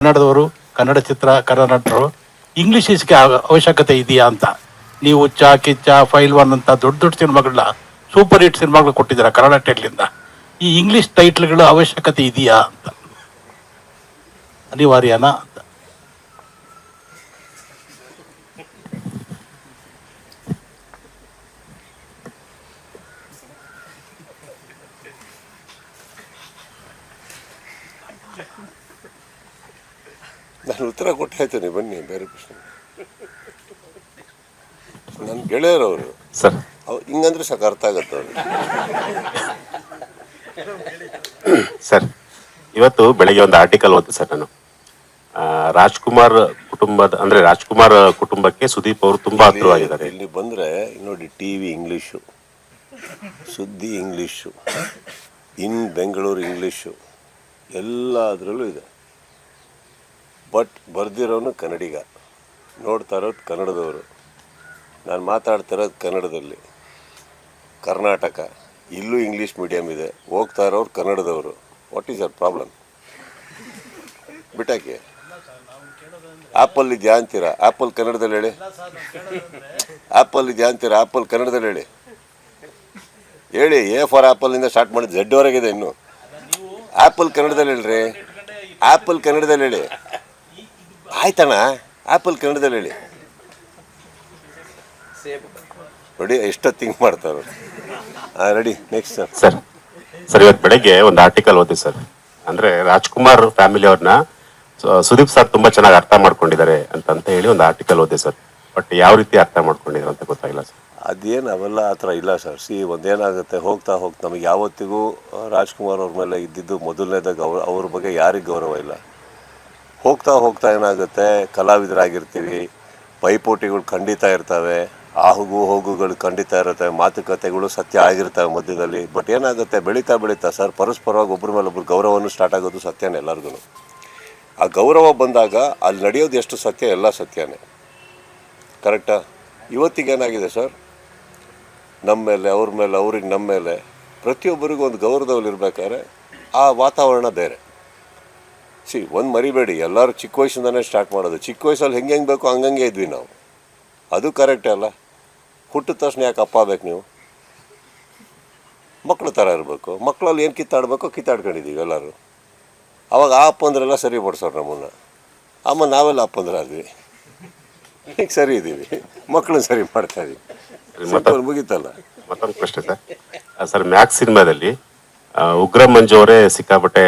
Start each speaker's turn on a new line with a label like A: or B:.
A: ಕನ್ನಡದವರು, ಕನ್ನಡ ಚಿತ್ರ, ಕನ್ನಡ ನಟರು ಇಂಗ್ಲಿಷ್ ಈಸ್ಗೆ ಅವಶ್ಯಕತೆ ಇದೆಯಾ ಅಂತ. ನೀವು ಚಾ ಕಿಚ್ಚ, ಫೈಲ್ ಒನ್ ಅಂತ ದೊಡ್ಡ ದೊಡ್ಡ ಸಿನಿಮಾಗಳನ್ನ, ಸೂಪರ್ ಹಿಟ್ ಸಿನಿಮಾಗಳು ಕೊಟ್ಟಿದ್ದೀರಾ ಕನ್ನಡ ಟೈಟ್ಲಿಂದ. ಈ ಇಂಗ್ಲಿಷ್ ಟೈಟ್ಲ್ಗಳ ಅವಶ್ಯಕತೆ ಇದೆಯಾ ಅಂತ, ಅನಿವಾರ್ಯನಾ ಅಂತ.
B: ನಾನು ಉತ್ತರ ಕೊಟ್ಟು ಹೇಳ್ತೇನೆ, ಬನ್ನಿ. ಬೇರೆ ಪ್ರಶ್ನೆ. ನನ್ನ ಗೆಳೆಯರವರು
C: ಸರ್,
B: ಹಿಂಗಂದ್ರೆ ಸಾಕು, ಅರ್ಥ ಆಗತ್ತೆ ಅವ್ರಿಗೆ.
C: ಸರ್, ಇವತ್ತು ಬೆಳಗ್ಗೆ ಒಂದು ಆರ್ಟಿಕಲ್ ಓದಿದೆ ಸರ್ ನಾನು. ರಾಜ್ಕುಮಾರ್ ಕುಟುಂಬಕ್ಕೆ ಸುದೀಪ್ ಅವರು ತುಂಬಾ ಹತ್ತಿರವಾಗಿದ್ದಾರೆ.
B: ಇಲ್ಲಿ ಬಂದ್ರೆ ನೋಡಿ, ಟಿವಿ ಇಂಗ್ಲೀಷು, ಸುದ್ದಿ ಇಂಗ್ಲೀಷು, ಇನ್ ಬೆಂಗಳೂರು ಇಂಗ್ಲೀಷು, ಎಲ್ಲದರಲ್ಲೂ ಇದೆ. ಬಟ್ ಬರ್ದಿರೋನು ಕನ್ನಡಿಗ, ನೋಡ್ತಾ ಇರೋದು ಕನ್ನಡದವರು. ನಾನು ಮಾತಾಡ್ತಾ ಇರೋದು ಕನ್ನಡದಲ್ಲಿ. ಕರ್ನಾಟಕ, ಇಲ್ಲೂ ಇಂಗ್ಲೀಷ್ ಮೀಡಿಯಮ್ ಇದೆ, ಹೋಗ್ತಾ ಇರೋರು ಕನ್ನಡದವರು. What is your problem? ಬಿಟ್ಟಾಕಿ. ಆ್ಯಪಲ್ ಇದೆಯಾ ಅಂತೀರಾ? ಆ್ಯಪಲ್ ಕನ್ನಡದಲ್ಲಿ ಹೇಳಿ. ಆ್ಯಪಲ್ ಇದೆಯಾ ಅಂತೀರಾ? ಆ್ಯಪಲ್ ಕನ್ನಡದಲ್ಲಿ ಹೇಳಿ. ಹೇಳಿ. ಎ ಫಾರ್ ಆ್ಯಪಲಿಂದ ಸ್ಟಾರ್ಟ್ ಮಾಡಿದ್ದು ಝಡ್ವರೆಗಿದೆ ಇನ್ನು. ಆ್ಯಪಲ್ ಕನ್ನಡದಲ್ಲಿ ಹೇಳ್ರಿ. ಆ್ಯಪಲ್ ಕನ್ನಡದಲ್ಲಿ ಹೇಳಿ. ಆಯ್ತಣ್ಣ, ಆ್ಯಪಲ್ ಕನ್ನಡದಲ್ಲಿ ಹೇಳಿ. ನೋಡಿ ಎಷ್ಟು ಥಿಂಕ್ ಮಾಡ್ತಾರೆ. Ready, next sir.
C: ಸರ್, ಇವತ್ತು ಬೆಳಗ್ಗೆ ಒಂದು ಆರ್ಟಿಕಲ್ ಓದಿ ಸರ್. ಅಂದ್ರೆ ರಾಜ್ಕುಮಾರ್ ಫ್ಯಾಮಿಲಿ ಅವ್ರನ್ನ ಸುದೀಪ್ ಸರ್ ತುಂಬಾ ಚೆನ್ನಾಗಿ ಅರ್ಥ ಮಾಡ್ಕೊಂಡಿದ್ದಾರೆ ಅಂತ ಹೇಳಿ ಒಂದು ಆರ್ಟಿಕಲ್ ಓದಿ ಸರ್. ಬಟ್ ಯಾವ ರೀತಿ ಅರ್ಥ ಮಾಡ್ಕೊಂಡಿದ್ದಾರೆ ಅಂತ ಗೊತ್ತಾಗಿಲ್ಲ ಸರ್.
B: ಅದೇನು ಅವೆಲ್ಲ ಆ ಥರ ಇಲ್ಲ ಸರ್. ಒಂದೇನಾಗುತ್ತೆ, ಹೋಗ್ತಾ ನಮಗೆ ಯಾವತ್ತಿಗೂ ರಾಜ್ಕುಮಾರ್ ಅವ್ರ ಮೇಲೆ ಇದ್ದಿದ್ದು ಮೊದಲನೇದಾಗ ಅವ್ರ ಬಗ್ಗೆ ಯಾರಿಗೆ ಗೌರವ ಇಲ್ಲ. ಹೋಗ್ತಾ ಏನಾಗುತ್ತೆ, ಕಲಾವಿದರಾಗಿರ್ತೀವಿ, ಪೈಪೋಟಿಗಳು ಖಂಡಿತ ಇರ್ತವೆ, ಹೋಗುಗಳು ಖಂಡಿತ ಇರುತ್ತೆ, ಮಾತುಕತೆಗಳು ಸತ್ಯ ಆಗಿರ್ತವೆ ಮಧ್ಯದಲ್ಲಿ. ಬಟ್ ಏನಾಗುತ್ತೆ, ಬೆಳೀತಾ ಸರ್, ಪರಸ್ಪರವಾಗಿ ಒಬ್ಬರ ಮೇಲೆ ಒಬ್ರು ಗೌರವನೂ ಸ್ಟಾರ್ಟ್ ಆಗೋದು ಸತ್ಯನೇ ಎಲ್ಲರಿಗೂ. ಆ ಗೌರವ ಬಂದಾಗ ಅಲ್ಲಿ ನಡೆಯೋದು ಎಷ್ಟು ಸತ್ಯ, ಎಲ್ಲ ಸತ್ಯನೇ. ಕರೆಕ್ಟಾ? ಇವತ್ತಿಗೇನಾಗಿದೆ ಸರ್, ನಮ್ಮ ಮೇಲೆ, ಅವ್ರ ಮೇಲೆ, ಅವ್ರಿಗೆ ನಮ್ಮ ಮೇಲೆ, ಪ್ರತಿಯೊಬ್ಬರಿಗೂ ಒಂದು ಗೌರವದಲ್ಲಿ ಇರಬೇಕಾದ್ರೆ ಆ ವಾತಾವರಣ ಬೇರೆ. ಒಂದು ಮರಿಬೇಡಿ, ಎಲ್ಲರೂ ಚಿಕ್ಕ ವಯಸ್ಸಿಂದನೇ ಸ್ಟಾರ್ಟ್ ಮಾಡೋದು. ಚಿಕ್ಕ ವಯಸ್ಸಲ್ಲಿ ಹೆಂಗೆ ಬೇಕೋ ಹಂಗಂಗೆ ಇದ್ವಿ ನಾವು. ಅದು ಕರೆಕ್ಟೇ ಅಲ್ಲ? ಹುಟ್ಟಿದ ತಕ್ಷಣ ಯಾಕೆ ಅಪ್ಪ ಬೇಕು ನೀವು? ಮಕ್ಕಳ ಥರ ಇರಬೇಕು. ಮಕ್ಕಳಲ್ಲಿ ಏನು ಕಿತ್ತಾಡ್ಕೊಂಡಿದ್ದೀವಿ ಎಲ್ಲರೂ. ಅವಾಗ ಆ ಅಪ್ಪಂದ್ರೆಲ್ಲ ಸರಿ ಪಡಿಸೋರು ನಮ್ಮನ್ನು. ಅಮ್ಮ ನಾವೆಲ್ಲ ಅಪ್ಪಂದ್ರಾದ್ವಿ, ಈಗ ಸರಿ ಇದ್ದೀವಿ, ಮಕ್ಕಳನ್ನ ಸರಿ ಮಾಡ್ತಾಯಿದ್ದೀವಿ. ಮುಗೀತಲ್ಲ.
C: ಮತ್ತೊಂದು ಪ್ರಶ್ನೆ ಸರ್. ಮ್ಯಾಕ್ಸ್ ಸಿನಿಮಾದಲ್ಲಿ ಉಗ್ರ ಮಂಜು ಅವರೇ ಸಿಕ್ಕಾಪಟ್ಟೆ